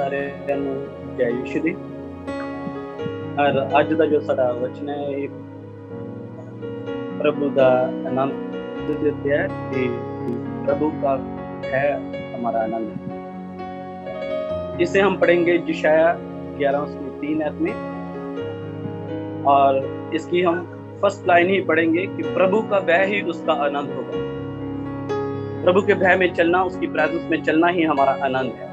ਸਾਰਿਆਂ ਨੂੰ ਜੈ ਯਿਸੂ ਦੀ। ਔਰ ਅੱਜ ਦਾ ਜੋ ਸਾਡਾ ਵਚਨ ਹੈ ਇਹ प्रभु का आनंद देते हैं कि प्रभु का है हमारा आनंद। इसे हम पढ़ेंगे यशायाह 11:3 में, और इसकी हम फर्स्ट लाइन ही पढ़ेंगे कि प्रभु का भय ही उसका आनंद होगा। प्रभु के भय में चलना, उसकी प्रेजेंस में चलना ही हमारा आनंद है।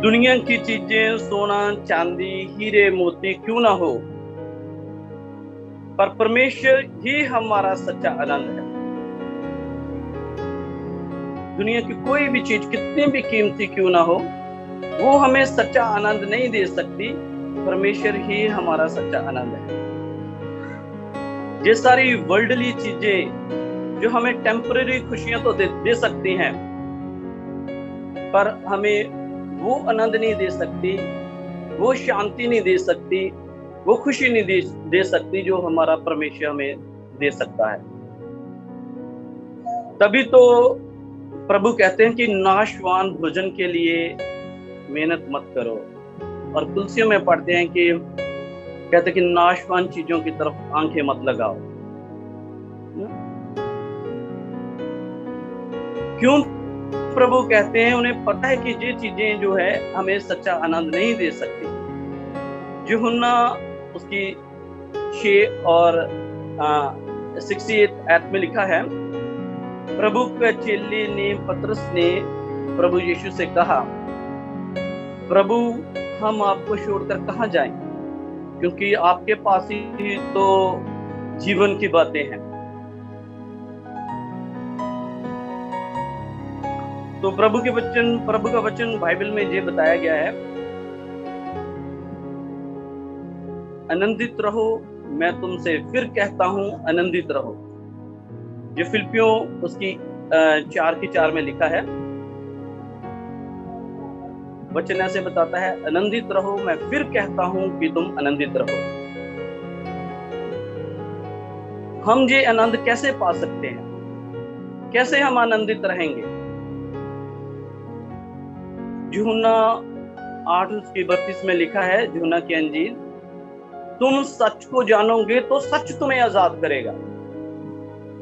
दुनिया की चीजें, सोना चांदी हीरे मोती क्यों ना हो, पर परमेश्वर ही हमारा सच्चा आनंद है। दुनिया की कोई भी चीज कितनी भी कीमती क्यों ना हो, वो हमें सच्चा आनंद नहीं दे सकती। परमेश्वर ही हमारा सच्चा आनंद है। ये सारी वर्ल्डली चीजें जो हमें टेम्पररी खुशियां तो दे सकती हैं, पर हमें वो आनंद नहीं दे सकती, वो शांति नहीं दे सकती, वो खुशी नहीं दे सकती जो हमारा परमेश्वर हमें दे सकता है। तभी तो प्रभु कहते हैं कि नाशवान भोजन के लिए मेहनत मत करो। और तुलसियों में पढ़ते हैं कि कहते हैं कि नाशवान चीजों की तरफ आंखें मत लगाओ। क्यों प्रभु कहते हैं? उन्हें पता है कि ये चीजें जो है हमें सच्चा आनंद नहीं दे सकती। यूहन्ना उसकी 6 और 68 आयत में लिखा है, प्रभु के चेले ने, पतरस ने प्रभु यीशु से कहा, प्रभु हम आपको छोड़कर कहाँ जाएं, क्योंकि आपके पास ही तो जीवन की बातें हैं। तो प्रभु का वचन बाइबल में ये बताया गया है, आनंदित रहो, मैं तुमसे फिर कहता हूं आनंदित रहो। जो फिलिपियों उसकी 4:4 में लिखा है, वचन ऐसे बताता है, आनंदित रहो, मैं फिर कहता हूं कि तुम आनंदित रहो। हम ये आनंद कैसे पा सकते हैं? कैसे हम आनंदित रहेंगे? यूहन्ना 8:32 में लिखा है, यूहन्ना की अंजील, तुम सच को जानोगे तो सच तुम्हें आजाद करेगा।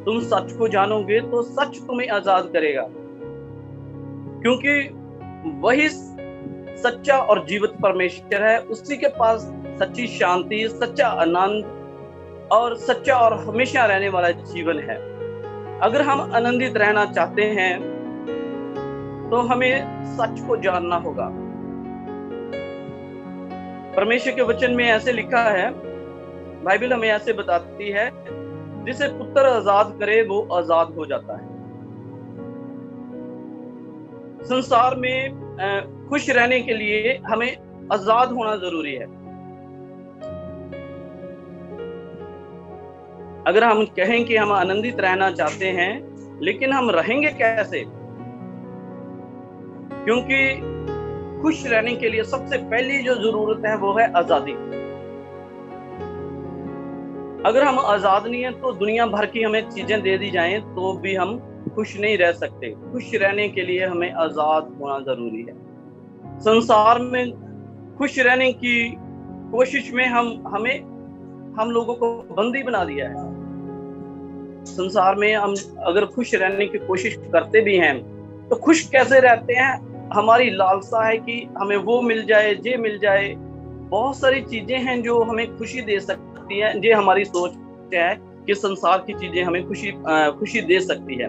तुम सच को जानोगे तो सच तुम्हें आजाद करेगा, क्योंकि वही सच्चा और जीवित परमेश्वर है। उसी के पास सच्ची शांति, सच्चा आनंद और सच्चा और हमेशा रहने वाला जीवन है। अगर हम आनंदित रहना चाहते हैं तो हमें सच को जानना होगा। परमेश्वर के वचन में ऐसे लिखा है, बाइबल हमें ऐसे बताती है, जिसे पुत्र आजाद करे वो आजाद हो जाता है। संसार में खुश रहने के लिए हमें आजाद होना जरूरी है। अगर हम कहें कि हम आनंदित रहना चाहते हैं, लेकिन हम रहेंगे कैसे? क्योंकि खुश रहने के लिए सबसे पहली जो जरूरत है वो है आजादी। अगर हम आजाद नहीं है तो दुनिया भर की हमें चीजें दे दी जाएं तो भी हम खुश नहीं रह सकते। खुश रहने के लिए हमें आजाद होना जरूरी है। संसार में खुश रहने की कोशिश में हम लोगों को बंदी बना दिया है। संसार में हम अगर खुश रहने की कोशिश करते भी हैं तो खुश कैसे रहते हैं? हमारी लालसा है कि हमें वो मिल जाए, ये मिल जाए। बहुत सारी चीजें हैं जो हमें खुशी दे सकती हैं। ये हमारी सोच है कि संसार की चीजें हमें खुशी दे सकती है,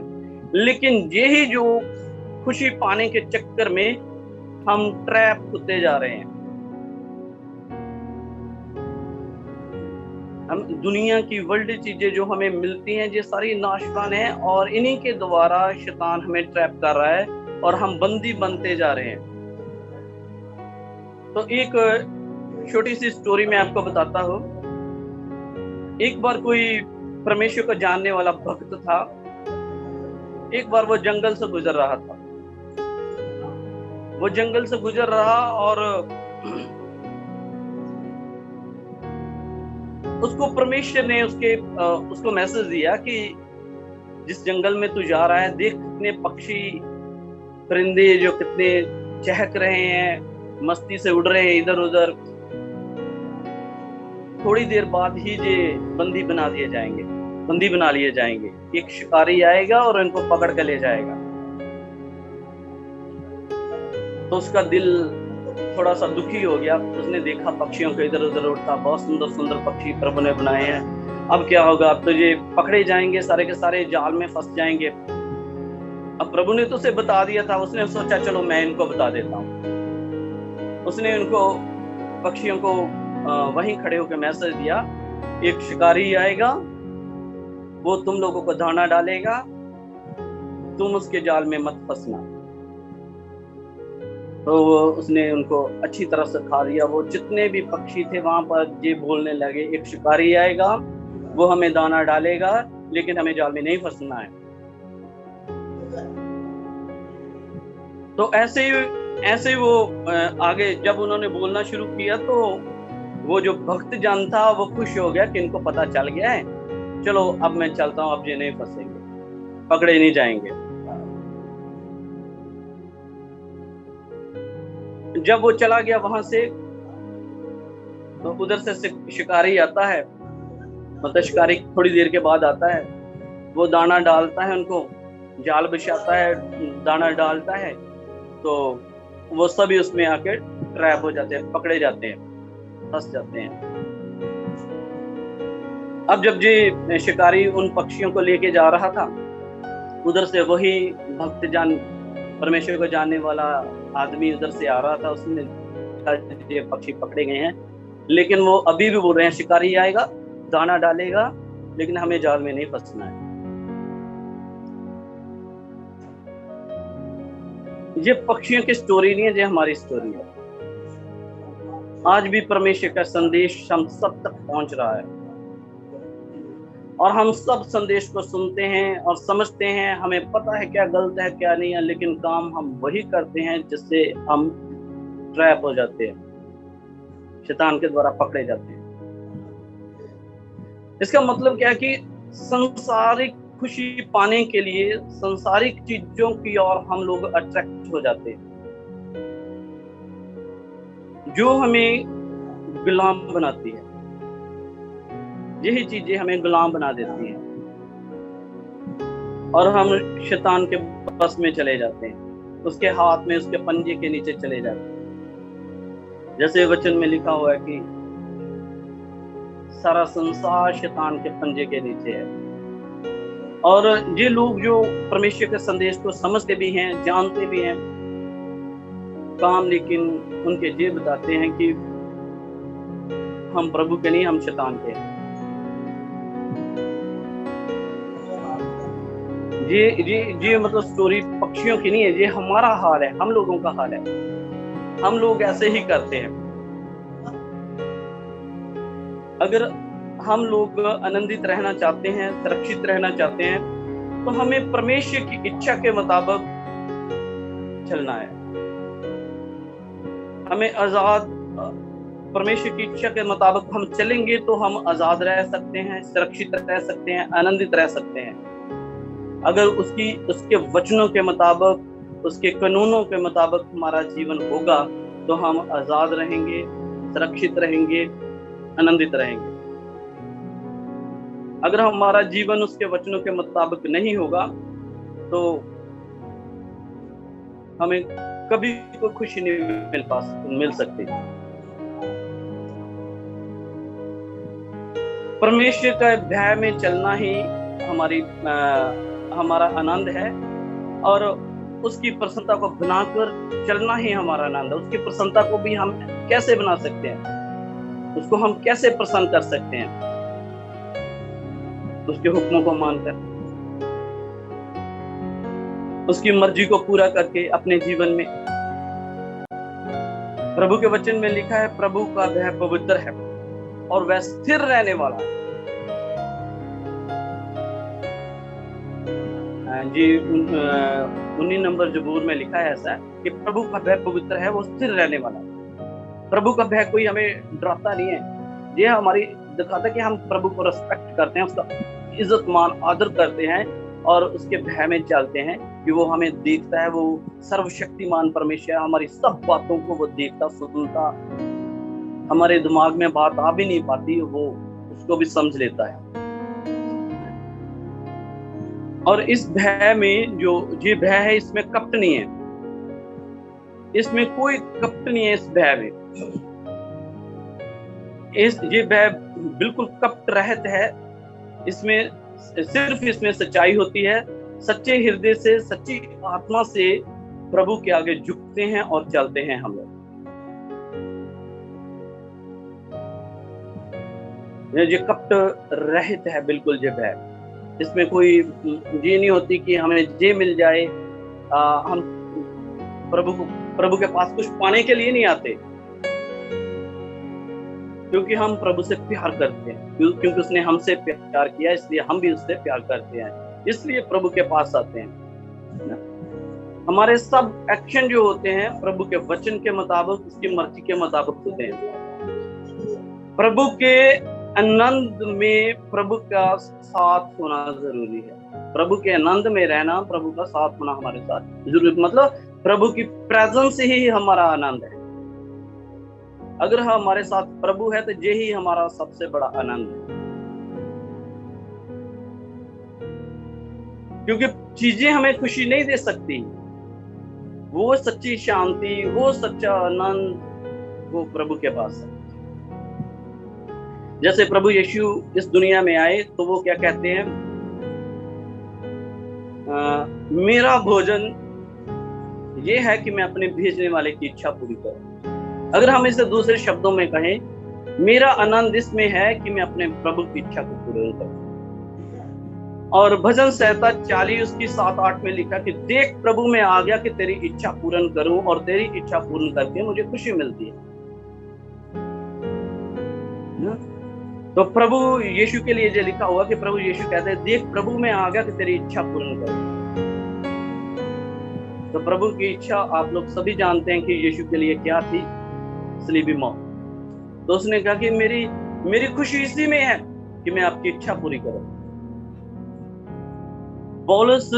लेकिन यही जो खुशी पाने के चक्कर में हम ट्रैप होते जा रहे हैं। हम दुनिया की वर्ल्ड चीजें जो हमें मिलती हैं, ये सारी नाशवान है, और इन्हीं के द्वारा शैतान हमें ट्रैप कर रहा है और हम बंदी बनते जा रहे हैं। तो एक छोटी सी स्टोरी मैं आपको बताता हूँ। एक बार कोई परमेश्वर को जानने वाला भक्त था। एक बार वो जंगल से गुजर रहा था। वो जंगल से गुजर रहा और उसको परमेश्वर ने उसको मैसेज दिया कि जिस जंगल में तू जा रहा है, देख कितने पक्षी परिंदे जो कितने चहक रहे हैं, मस्ती से उड़ रहे हैं इधर उधर, थोड़ी देर बाद ही ये बंदी बना लिए जाएंगे। एक शिकारी आएगा और इनको पकड़ कर ले जाएगा। तो उसका दिल थोड़ा सा दुखी हो गया। उसने देखा पक्षियों को इधर उधर उड़ता, बहुत सुंदर सुंदर पक्षी प्रभु ने बनाए हैं। अब क्या होगा, अब तो ये पकड़े जाएंगे, सारे के सारे जाल में फंस जाएंगे। अब प्रभु ने तो उसे बता दिया था, उसने सोचा चलो मैं इनको बता देता हूँ। उसने उनको पक्षियों को वहीं खड़े होकर मैसेज दिया, एक शिकारी आएगा, वो तुम लोगों को दाना डालेगा, तुम उसके जाल में मत फंसना। तो उसने उनको अच्छी तरह से खा दिया। वो जितने भी पक्षी थे वहां पर ये बोलने लगे, एक शिकारी आएगा, वो हमें दाना डालेगा, लेकिन हमें जाल में नहीं फंसना है। तो ऐसे वो आगे जब उन्होंने बोलना शुरू किया, तो वो जो भक्त जन था वो खुश हो गया कि इनको पता चल गया है, चलो अब मैं चलता हूँ, अब ये नहीं फंसेंगे, पकड़े नहीं जाएंगे। जब वो चला गया वहां से, तो उधर से शिकारी आता है, मतलब शिकारी थोड़ी देर के बाद आता है। वो दाना डालता है, उनको जाल बिछाता है, दाना डालता है, तो वो सभी उसमें आके ट्रैप हो जाते हैं, पकड़े जाते हैं, फंस जाते हैं। अब जब जी शिकारी उन पक्षियों को लेके जा रहा था, उधर से वही भक्त जन, परमेश्वर को जानने वाला आदमी उधर से आ रहा था। उसने ये पक्षी पकड़े गए हैं, लेकिन वो अभी भी बोल रहे हैं शिकारी आएगा, दाना डालेगा, लेकिन हमें जाल में नहीं फंसना है। ये पक्षियों की स्टोरी नहीं है, ये हमारी स्टोरी है। आज भी परमेश्वर का संदेश हम सब तक पहुंच रहा है, और हम सब संदेश को सुनते हैं और समझते हैं। हमें पता है क्या गलत है क्या नहीं है, लेकिन काम हम वही करते हैं जिससे हम ट्रैप हो जाते हैं, शैतान के द्वारा पकड़े जाते हैं। इसका मतलब क्या है कि संसारिक खुशी पाने के लिए संसारिक चीजों की ओर हम लोग अट्रैक्ट हो जाते हैं, जो हमें गुलाम बनाती है। यही चीजें हमें गुलाम बना देती हैं और हम शैतान के बस में चले जाते हैं, उसके हाथ में, उसके पंजे के नीचे चले जाते हैं। जैसे वचन में लिखा हुआ है कि सारा संसार शैतान के पंजे के नीचे है। और ये लोग जो परमेश्वर के संदेश को समझते भी हैं, जानते भी हैं, काम लेकिन उनके ये बताते हैं कि हम प्रभु के नहीं, हम शैतान के हैं। ये मतलब स्टोरी पक्षियों की नहीं है, ये हमारा हाल है, हम लोगों का हाल है। हम लोग ऐसे ही करते हैं। अगर हम लोग आनंदित रहना चाहते हैं, सुरक्षित रहना चाहते हैं, तो हमें परमेश्वर की इच्छा के मुताबिक चलना है। हमें आजाद, परमेश्वर की इच्छा के मुताबिक हम चलेंगे तो हम आजाद रह सकते हैं, सुरक्षित रह सकते हैं, आनंदित रह सकते हैं। अगर उसके वचनों के मुताबिक, उसके कानूनों के मुताबिक हमारा जीवन होगा, तो हम आजाद रहेंगे, सुरक्षित रहेंगे, आनंदित रहेंगे। अगर हमारा जीवन उसके वचनों के मुताबिक नहीं होगा, तो हमें कभी कोई खुशी नहीं मिल सकती। परमेश्वर का भय में चलना ही हमारा आनंद है, और उसकी प्रसन्नता को बनाकर चलना ही हमारा आनंद है। उसकी प्रसन्नता को भी हम कैसे बना सकते हैं, उसको हम कैसे प्रसन्न कर सकते हैं? उसके हुक्मों को मानकर, उसकी मर्जी को पूरा करके अपने जीवन में। प्रभु के वचन में लिखा है, प्रभु का भय पवित्र है और वह स्थिर रहने वाला है। जी 19 नंबर जबूर में लिखा है ऐसा कि प्रभु का भय पवित्र है, वो स्थिर रहने वाला है। प्रभु का भय कोई हमें डराता नहीं है। ये हमारी दिखाता है कि हम प्रभु को रिस्पेक्ट करते हैं, उसका इज्जत मान आदर करते हैं और उसके भय में चलते हैं। कि वो हमें देखता है, वो सर्वशक्तिमान परमेश्वर, हमारी सब बातों को वो देखता सुनता, हमारे दिमाग में बात आ भी नहीं पाती, वो उसको भी समझ लेता है। और इस भय में, जो ये भय है, इसमें कपट नहीं है, इसमें कोई कपट नहीं है इस भय में। ये भय बिल्कुल कपट रहित है। इसमें सिर्फ इसमें सच्चाई होती है। सच्चे हृदय से, सच्ची आत्मा से प्रभु के आगे झुकते हैं और चलते हैं हम लोग। ये कपट रहित है बिल्कुल ये भय। इसमें कोई ये नहीं होती कि हमें ये मिल जाए। हम प्रभु के पास कुछ पाने के लिए नहीं आते, क्योंकि हम प्रभु से प्यार करते हैं, क्योंकि उसने हमसे प्यार किया, इसलिए हम भी उससे प्यार करते हैं, इसलिए प्रभु के पास आते हैं। हमारे सब एक्शन जो होते हैं प्रभु के वचन के मुताबिक, उसकी मर्जी के मुताबिक होते हैं। प्रभु के आनंद में प्रभु का साथ होना जरूरी है। प्रभु के आनंद में रहना, प्रभु का साथ होना हमारे साथ जरूरी, मतलब प्रभु की प्रेजेंस ही हमारा आनंद है। अगर हमारे साथ प्रभु है तो यही हमारा सबसे बड़ा आनंद है, क्योंकि चीजें हमें खुशी नहीं दे सकती। वो सच्ची शांति, वो सच्चा आनंद, वो प्रभु के पास है। जैसे प्रभु यीशु इस दुनिया में आए तो वो क्या कहते हैं, मेरा भोजन ये है कि मैं अपने भेजने वाले की इच्छा पूरी करूं। अगर हम इसे दूसरे शब्दों में कहें, मेरा आनंद इसमें है कि मैं अपने प्रभु की इच्छा को पूर्ण करूं। और भजन संहिता 40 उसकी 7-8 में लिखा कि देख प्रभु मैं आ गया कि तेरी इच्छा पूर्ण करूं, और तेरी इच्छा पूर्ण करके मुझे खुशी मिलती है। तो प्रभु यीशु के लिए जो लिखा हुआ कि प्रभु यीशु कहते हैं, देख प्रभु मैं आ गया कि तेरी इच्छा पूर्ण करूं। तो प्रभु की इच्छा आप लोग सभी जानते हैं कि यीशु के लिए क्या थी, सलीबी मौत। तो उसने कहा कि मेरी खुशी इसी में है कि मैं आपकी इच्छा पूरी करूं। पौलुस,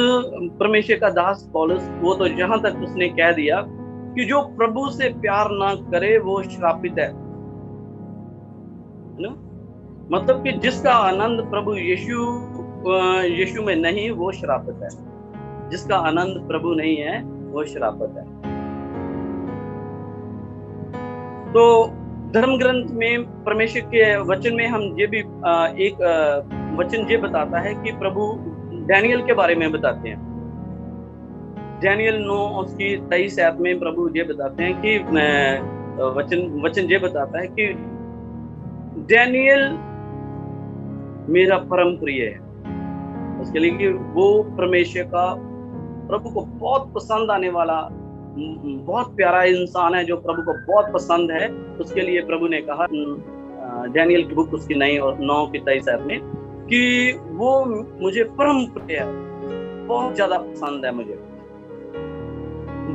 परमेश्वर का दास पौलुस, वो तो जहां तक उसने कह दिया कि जो प्रभु से प्यार ना करे वो श्रापित है ना? मतलब कि जिसका आनंद प्रभु यीशु में नहीं, वो श्रापित है। जिसका आनंद प्रभु नहीं है वो श्रापित है। तो धर्म ग्रंथ में, परमेश्वर के वचन में हम ये भी एक वचन ये बताता है कि प्रभु डैनियल के बारे में बताते हैं। डैनियल 9 उसकी 23 आयत में प्रभु ये बताते हैं कि वचन ये बताता है कि डैनियल मेरा परम प्रिय है। उसके लिए कि वो परमेश्वर का, प्रभु को बहुत पसंद आने वाला, बहुत प्यारा इंसान है, जो प्रभु को बहुत पसंद है। उसके लिए प्रभु ने कहा डैनियल की बुक उसकी 9 की 23 आयत में कि वो मुझे परम प्रिय है, बहुत ज्यादा पसंद है मुझे।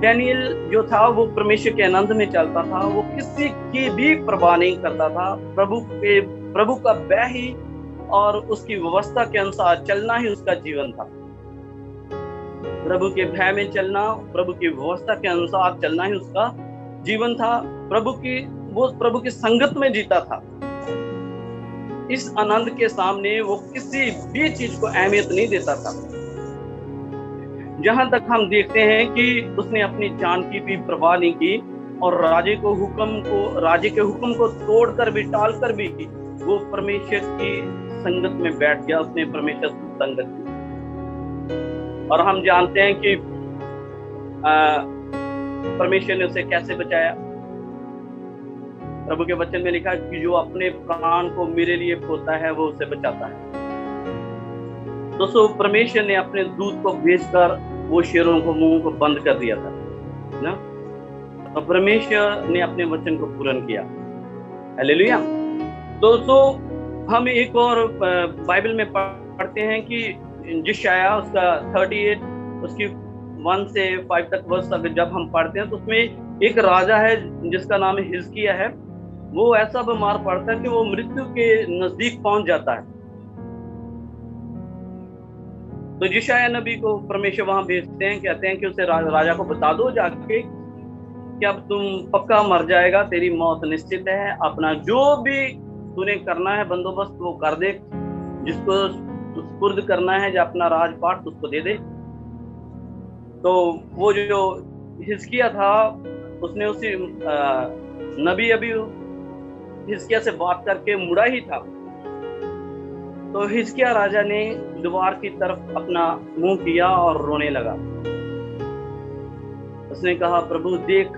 डैनियल जो था वो परमेश्वर के आनंद में चलता था, वो किसी की भी परवाह नहीं करता था। प्रभु का भय ही और उसकी व्यवस्था के अनुसार चलना ही उसका जीवन था। प्रभु के भय में चलना, प्रभु की व्यवस्था के अनुसार चलना ही उसका जीवन था। वो प्रभु की संगत में जीता था। इस आनंद के सामने वो किसी भी चीज को अहमियत नहीं देता था। जहां तक हम देखते हैं कि उसने अपनी जान की भी परवाह नहीं की, और राजे के हुक्म को तोड़कर भी, टालकर भी वो परमेश्वर की संगत में बैठ गया। उसने परमेश्वर की संगत की। और हम जानते हैं कि परमेश्वर ने उसे कैसे बचाया। प्रभु के वचन में लिखा कि जो अपने प्राण को मेरे लिए खोता है वो उसे बचाता है। दोस्तों, परमेश्वर ने अपने दूत को भेजकर वो शेरों को मुंह को बंद कर दिया था ना। तो परमेश्वर ने अपने वचन को पूर्ण किया। हालेलुया। दोस्तों, हम एक और बाइबल में पढ़ते हैं कि यशायाह उसका 38 उसकी 1 से 5 तक वर्ष अगर जब हम पढ़ते हैं तो उसमें एक राजा है जिसका नाम हिजकिय्याह है। वो ऐसा बीमार पड़ता है कि वो मृत्यु के नजदीक पहुंच जाता है। तो यशायाह नबी को परमेश्वर वहां भेजते हैं, कहते हैं कि उसे राजा को बता दो जाके कि अब तुम पक्का मर जाएगा, तेरी मौत निश्चित है, अपना जो भी तूने करना है बंदोबस्त वो कर दे, जिसको सुपुर्द करना है या अपना राजपाट उसको दे दे। तो वो जो हिजकिय्याह था उसने उसी नबी अभी हिजकिय्याह से बात करके मुड़ा ही था। तो हिजकिय्याह राजा ने द्वार की तरफ अपना मुंह किया और रोने लगा। उसने कहा, प्रभु देख,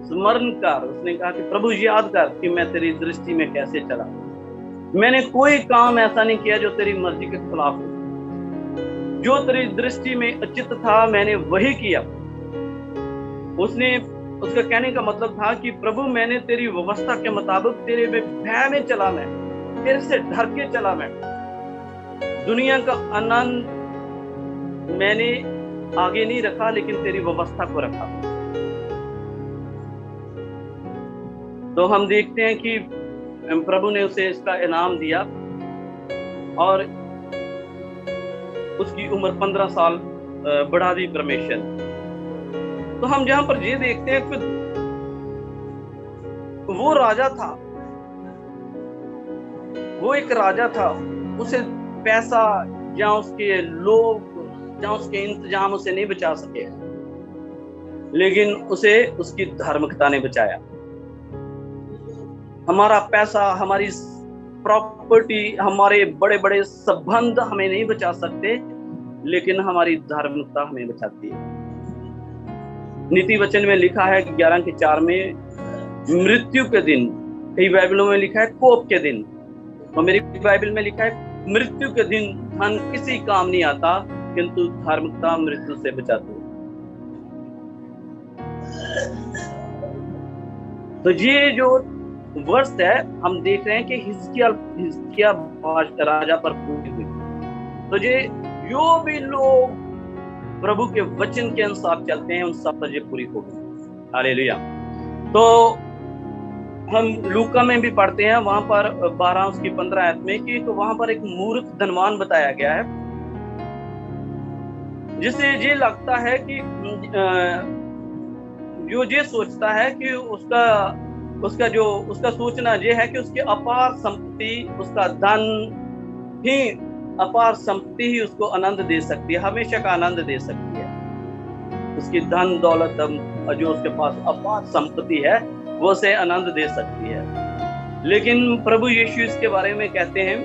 स्मरण कर। उसने कहा कि प्रभु याद कर कि मैं तेरी दृष्टि में कैसे चला। मैंने कोई काम ऐसा नहीं किया जो तेरी मर्जी के खिलाफ हो। जो तेरी दृष्टि में उचित था मैंने वही किया। उसका कहने का मतलब था कि प्रभु मैंने तेरी व्यवस्था के मुताबिक तेरे भय में चला, मैं तेरे से डर के चला, मैं दुनिया का आनंद मैंने आगे नहीं रखा लेकिन तेरी व्यवस्था को रखा। तो हम देखते हैं कि प्रभु ने उसे इसका इनाम दिया और उसकी उम्र 15 साल बढ़ा दी परमेश्वर। तो हम जहां पर ये देखते हैं कि वो राजा था, वो एक राजा था, उसे पैसा या उसके लोग या उसके इंतजाम उसे नहीं बचा सके, लेकिन उसे उसकी धार्मिकता ने बचाया। हमारा पैसा, हमारी प्रॉपर्टी, हमारे बड़े बड़े संबंध हमें नहीं बचा सकते, लेकिन हमारी धार्मिकता हमें बचाती है। नीति वचन में लिखा है 11:4 में, मृत्यु के दिन, कई बाइबलों में लिखा है कोप के दिन, तो मेरी बाइबल में लिखा है मृत्यु के दिन धन किसी काम नहीं आता, किंतु धार्मिकता मृत्यु से बचाती है। तो ये जो वर्ष है हम देख रहे हैं कि हिजकिय्याह राजा पर पूरी हुई। तो ये जो भी लोग प्रभु के वचन के अनुसार चलते हैं उन सब पर ये पूरी होगी। हालेलुया। तो हम लूका में भी पढ़ते हैं, वहां पर 12 उसकी 15 आयत में कि तो वहां पर एक मूर्ख धनवान बताया गया है, जिसे ये लगता है कि जो ये सोचता है कि उसका सोचना ये है कि उसकी अपार संपत्ति, उसका धन ही, अपार संपत्ति ही उसको आनंद दे सकती है, हमेशा का आनंद दे सकती है। उसकी धन दौलत जो उसके पास अपार संपत्ति है वो उसे आनंद दे सकती है। लेकिन प्रभु यीशु इसके बारे में कहते हैं,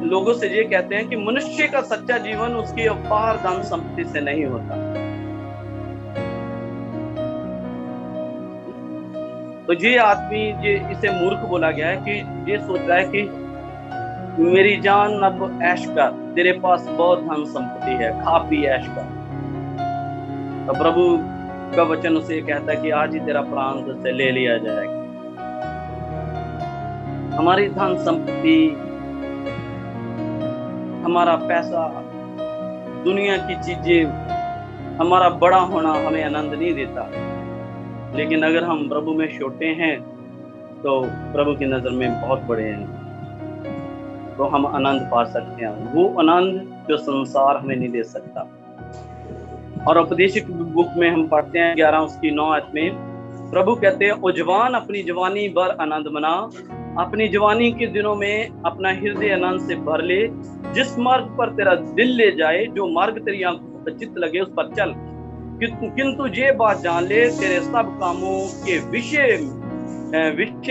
लोगों से ये कहते हैं कि मनुष्य का सच्चा जीवन उसकी अपार धन संपत्ति से नहीं होता। तो ये आदमी, ये इसे मूर्ख बोला गया है कि ये सोच रहा है कि मेरी जान अब ऐश कर, तेरे पास बहुत धन संपत्ति है, खा पी ऐश कर। तो प्रभु का वचन उसे कहता है कि आज ही तेरा प्राण तुझसे ले लिया जाएगा। हमारी धन संपत्ति, हमारा पैसा, दुनिया की चीजें, हमारा बड़ा होना हमें आनंद नहीं देता, लेकिन अगर हम प्रभु में छोटे हैं तो प्रभु की नजर में बहुत बड़े हैं, तो हम आनंद पा सकते हैं, वो आनंद जो संसार हमें नहीं दे सकता। और उपदेशक बुक में हम पढ़ते हैं 11 उसकी 9 आयत में, प्रभु कहते हैं, ओ जवान अपनी जवानी भर आनंद मना, अपनी जवानी के दिनों में अपना हृदय आनंद से भर ले, जिस मार्ग पर तेरा दिल ले जाए, जो मार्ग तेरी आंखों पर चित्त लगे उस पर चल, किंतु ये बात जान ले, तेरे सब कामों के विषय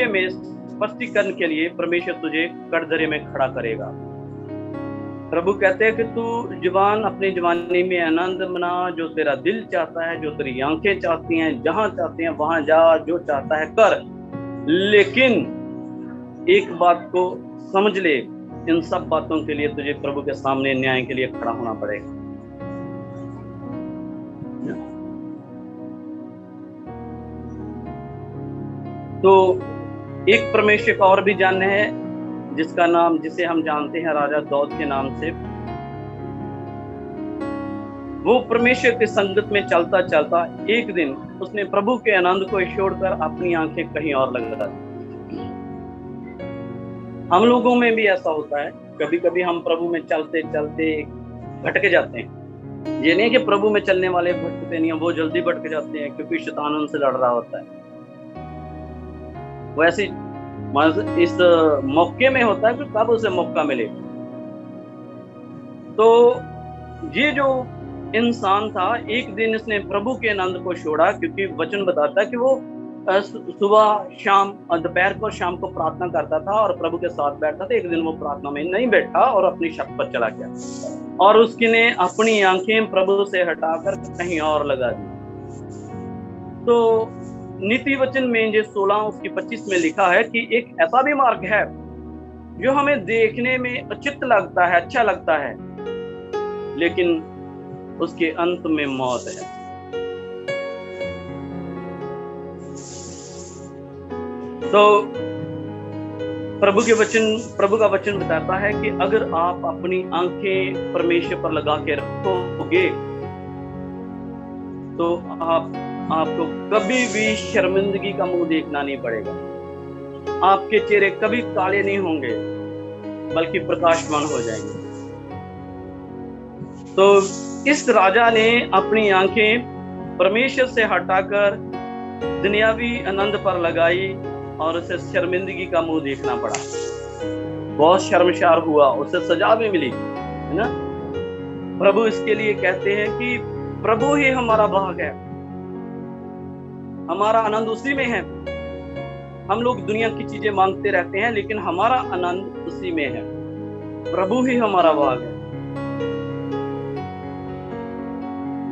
में स्पष्टीकरण के लिए परमेश्वर तुझे कटघरे में खड़ा करेगा। प्रभु कहते हैं कि तू जवान अपनी जवानी में आनंद मना, जो तेरा दिल चाहता है, जो तेरी आंखें चाहती हैं, जहां चाहते हैं वहां जा, जो चाहता है कर, लेकिन एक बात को समझ ले, इन सब बातों के लिए तुझे प्रभु के सामने न्याय के लिए खड़ा होना पड़ेगा। तो एक परमेश्वर का और भी जानने है, जिसका नाम, जिसे हम जानते हैं राजा दाऊद के नाम से। वो परमेश्वर के संगत में चलता चलता एक दिन उसने प्रभु के आनंद को छोड़कर अपनी आंखें कहीं और लगा दी। हम लोगों में भी ऐसा होता है, कभी कभी हम प्रभु में चलते चलते भटके जाते हैं। ये नहीं कि प्रभु में चलने वाले भटकते नहीं हैं, वो जल्दी भटके जाते हैं क्योंकि शैतान उनसे लड़ रहा होता है। वैसे इस मौके में होता है कि कब उसे मौका मिले। तो ये जो इंसान था, एक दिन इसने प्रभु के आनंद को छोड़ा, क्योंकि वचन बताता है कि वो सुबह शाम दोपहर को शाम को प्रार्थना करता था और प्रभु के साथ बैठता था। एक दिन वो प्रार्थना में नहीं बैठा और अपनी छत पर चला गया और उसने अपनी आंखें प्रभु से हटाकर कहीं और लगा दी। तो नीति वचन में जो 16 उसकी 25 में लिखा है कि एक ऐसा भी मार्ग है जो हमें देखने में उचित लगता है, अच्छा लगता है, लेकिन उसके अंत में मौत है। तो प्रभु का वचन बताता है कि अगर आप अपनी आंखें परमेश्वर पर लगा के रखोगे तो आपको कभी भी शर्मिंदगी का मुंह देखना नहीं पड़ेगा। आपके चेहरे कभी काले नहीं होंगे बल्कि प्रकाशमान हो जाएंगे। तो इस राजा ने अपनी आंखें परमेश्वर से हटाकर दुनियावी आनंद पर लगाई और उसे शर्मिंदगी का मुंह देखना पड़ा। बहुत शर्मसार हुआ, उसे सजा भी मिली, है ना। प्रभु इसके लिए कहते हैं कि प्रभु ही हमारा भाग है, हमारा आनंद उसी में है। हम लोग दुनिया की चीजें मांगते रहते हैं लेकिन हमारा आनंद उसी में है। प्रभु ही हमारा भाग है।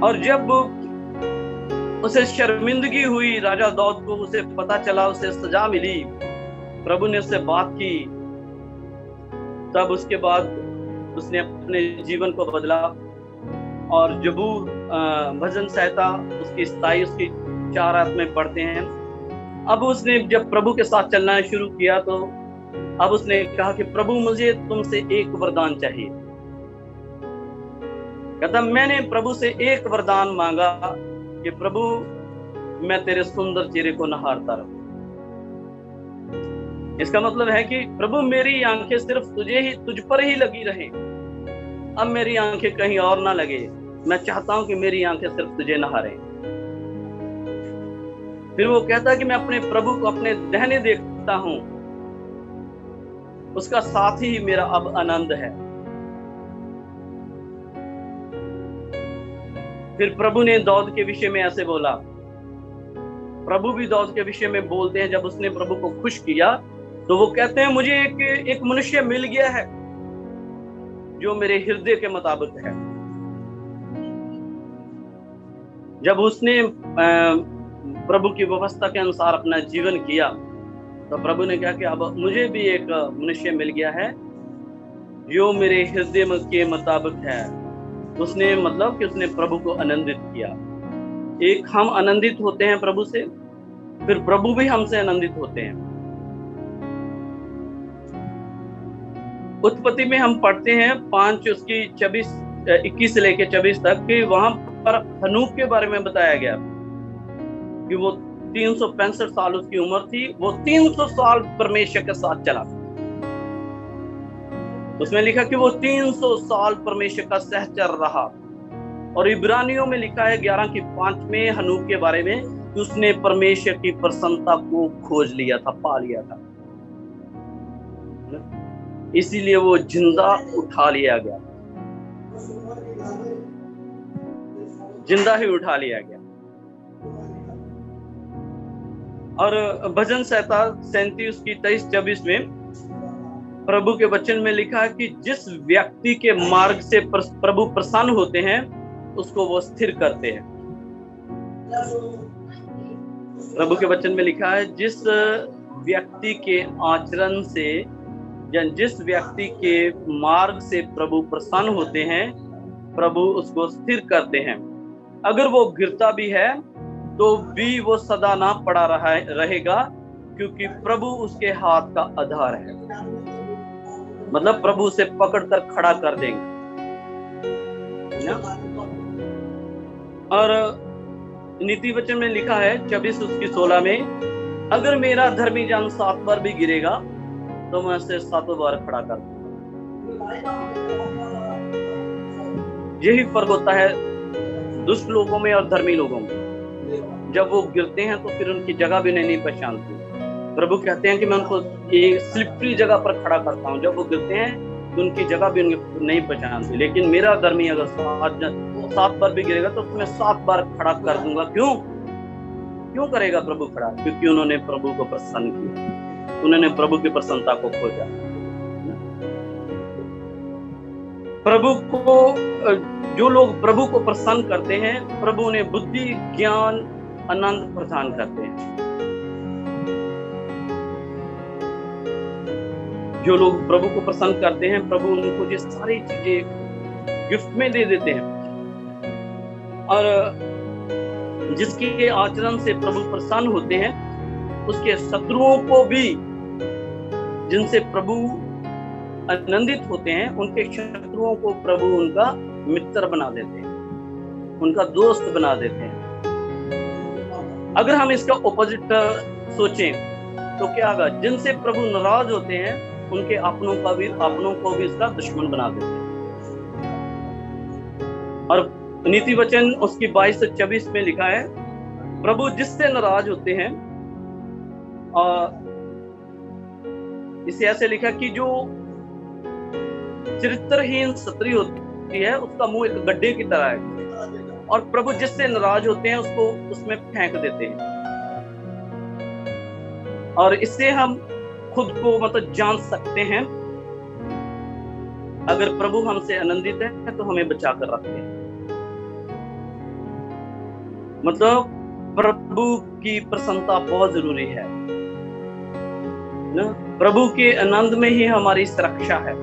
और जब उसे शर्मिंदगी हुई, राजा दाऊद को उसे पता चला, उसे सजा मिली, प्रभु ने उससे बात की, तब उसके बाद उसने अपने जीवन को बदला। और जबूर भजन संहिता उसकी 27 उसकी 4 आयत में पढ़ते हैं। अब उसने जब प्रभु के साथ चलना शुरू किया तो अब उसने कहा कि प्रभु मुझे तुमसे एक वरदान चाहिए। कहता मैंने प्रभु से एक वरदान मांगा कि प्रभु मैं तेरे सुंदर चेहरे को निहारता रहूं। इसका मतलब है कि प्रभु मेरी आंखें सिर्फ तुझ पर ही लगी रहे, अब मेरी आंखें कहीं और ना लगे। मैं चाहता हूं कि मेरी आंखें सिर्फ तुझे निहारें। फिर वो कहता है कि मैं अपने प्रभु को अपने दाहिने देखता हूं, उसका साथ ही मेरा अब आनंद है। फिर प्रभु ने दाऊद के विषय में ऐसे बोला। प्रभु भी दाऊद के विषय में बोलते हैं, जब उसने प्रभु को खुश किया तो वो कहते हैं मुझे एक मनुष्य मिल गया है जो मेरे हृदय के मुताबिक है। जब उसने प्रभु की व्यवस्था के अनुसार अपना जीवन किया तो प्रभु ने कहा कि अब मुझे भी एक मनुष्य मिल गया है जो मेरे हृदय के मुताबिक है। उसने मतलब कि उसने प्रभु को आनंदित किया। एक हम आनंदित होते हैं प्रभु से, फिर प्रभु भी हमसे आनंदित होते हैं। उत्पत्ति में हम पढ़ते हैं 5 उसकी 21 से लेकर 24 तक कि वहां पर हनूक के बारे में बताया गया कि वो 365 साल उसकी उम्र थी। वो 300 साल परमेश्वर के साथ चला। उसमें लिखा कि वो 300 साल परमेश्वर का सहचर रहा। और इब्रानियों में लिखा है 11:5 में हनूक के बारे में कि उसने परमेश्वर की प्रसन्नता को खोज लिया था, पा लिया था, इसीलिए वो जिंदा उठा लिया गया, जिंदा ही उठा लिया गया। और भजन संहिता 37 की 23-24 में प्रभु के वचन में लिखा है कि जिस व्यक्ति के मार्ग से प्रभु प्रसन्न होते हैं उसको वो स्थिर करते हैं। प्रभु के वचन में लिखा है जिस व्यक्ति के आचरण से या जिस व्यक्ति के मार्ग से प्रभु प्रसन्न होते हैं प्रभु उसको स्थिर करते हैं। अगर वो गिरता भी है तो भी वो सदा ना पड़ा रहेगा, क्योंकि प्रभु उसके हाथ का आधार है। मतलब प्रभु उसे पकड़कर खड़ा कर देंगे। और नीति वचन में लिखा है 24 उसकी 16 में, अगर मेरा धर्मी जन 7 बार भी गिरेगा तो मैं उसे 7 बार खड़ा कर दूंगा। यही फर्क होता है दुष्ट लोगों में और धर्मी लोगों में। जब वो गिरते हैं तो फिर उनकी जगह भी नहीं पहचानती। प्रभु कहते हैं कि मैं उनको एक स्लिपरी जगह पर खड़ा करता हूँ। जब वो गिरते हैं तो उनकी जगह भी उनकी नहीं पहचानती। लेकिन मेरा धर्मी अगर 7 बार भी गिरेगा तो मैं 7 बार खड़ा कर दूंगा। क्यों करेगा प्रभु खड़ा? क्योंकि उन्होंने प्रभु को प्रसन्न किया, उन्होंने प्रभु की प्रसन्नता को खोजा। प्रभु को, जो लोग प्रभु को प्रसन्न करते हैं, प्रभु उन्हें बुद्धि, ज्ञान, आनंद प्रदान करते हैं। जो लोग प्रभु को प्रसन्न करते हैं, प्रभु उनको ये सारी चीजें गिफ्ट में दे देते हैं। और जिसके आचरण से प्रभु प्रसन्न होते हैं, उसके शत्रुओं को भी, जिनसे प्रभु आनंदित होते हैं, उनके शत्रुओं को प्रभु उनका मित्र बना देते हैं, उनका दोस्त बना देते हैं। अगर हम इसका ऑपोजिट सोचें तो क्या होगा? जिनसे प्रभु नाराज होते हैं, उनके अपनों को भी इसका दुश्मन बना देते हैं। और नीति वचन उसकी 22 से 24 में लिखा है, प्रभु जिससे नाराज होते हैं, और इसे ऐसे लिखा कि जो चरित्रहीन स्त्री होती है, उसका मुंह एक गड्ढे की तरह है, और प्रभु जिससे नाराज होते हैं उसको उसमें फेंक देते हैं। और इससे हम खुद को मतलब जान सकते हैं, अगर प्रभु हमसे आनंदित है तो हमें बचा कर रखते हैं। मतलब प्रभु की प्रसन्नता बहुत जरूरी है ना। प्रभु के आनंद में ही हमारी सुरक्षा है।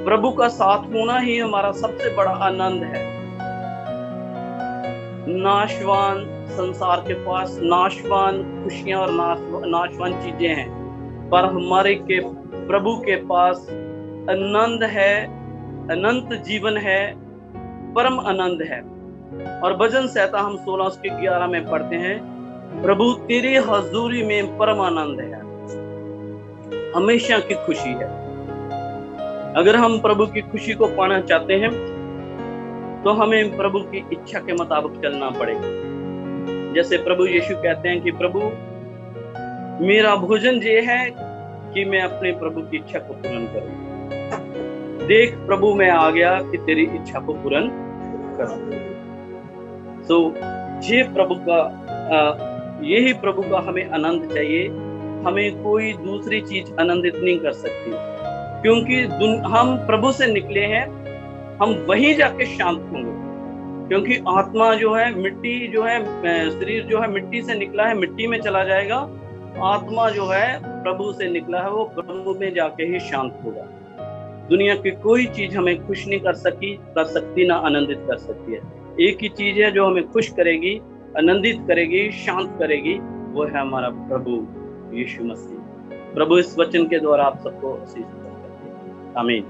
प्रभु का साथ होना ही हमारा सबसे बड़ा आनंद है। नाशवान संसार के पास नाशवान खुशियां और नाशवान चीजें हैं, पर हमारे के प्रभु के पास आनंद है, अनंत जीवन है, परम आनंद है। और भजन संहिता हम 16:11 में पढ़ते हैं, प्रभु तेरी हजूरी में परम आनंद है, हमेशा की खुशी है। अगर हम प्रभु की खुशी को पाना चाहते हैं तो हमें प्रभु की इच्छा के मुताबिक चलना पड़ेगा। जैसे प्रभु यीशु कहते हैं कि प्रभु मेरा भोजन ये है कि मैं अपने प्रभु की इच्छा को पूर्ण करूं। देख प्रभु मैं आ गया कि तेरी इच्छा को पूर्ण करूं। तो ये प्रभु का यही प्रभु का हमें आनंद चाहिए। हमें कोई दूसरी चीज आनंदित नहीं कर सकती, क्योंकि हम प्रभु से निकले हैं, हम वहीं जाके शांत होंगे। क्योंकि आत्मा जो है मिट्टी जो है, शरीर जो है मिट्टी से निकला है, मिट्टी में चला जाएगा। आत्मा जो है प्रभु से निकला है, वो प्रभु में जाके ही शांत होगा। दुनिया की कोई चीज हमें खुश नहीं कर सकती ना आनंदित कर सकती है। एक ही चीज है जो हमें खुश करेगी, आनंदित करेगी, शांत करेगी, वो है हमारा प्रभु यीशु मसीह। प्रभु इस वचन के द्वारा आप सबको आशीष दें। आमीन।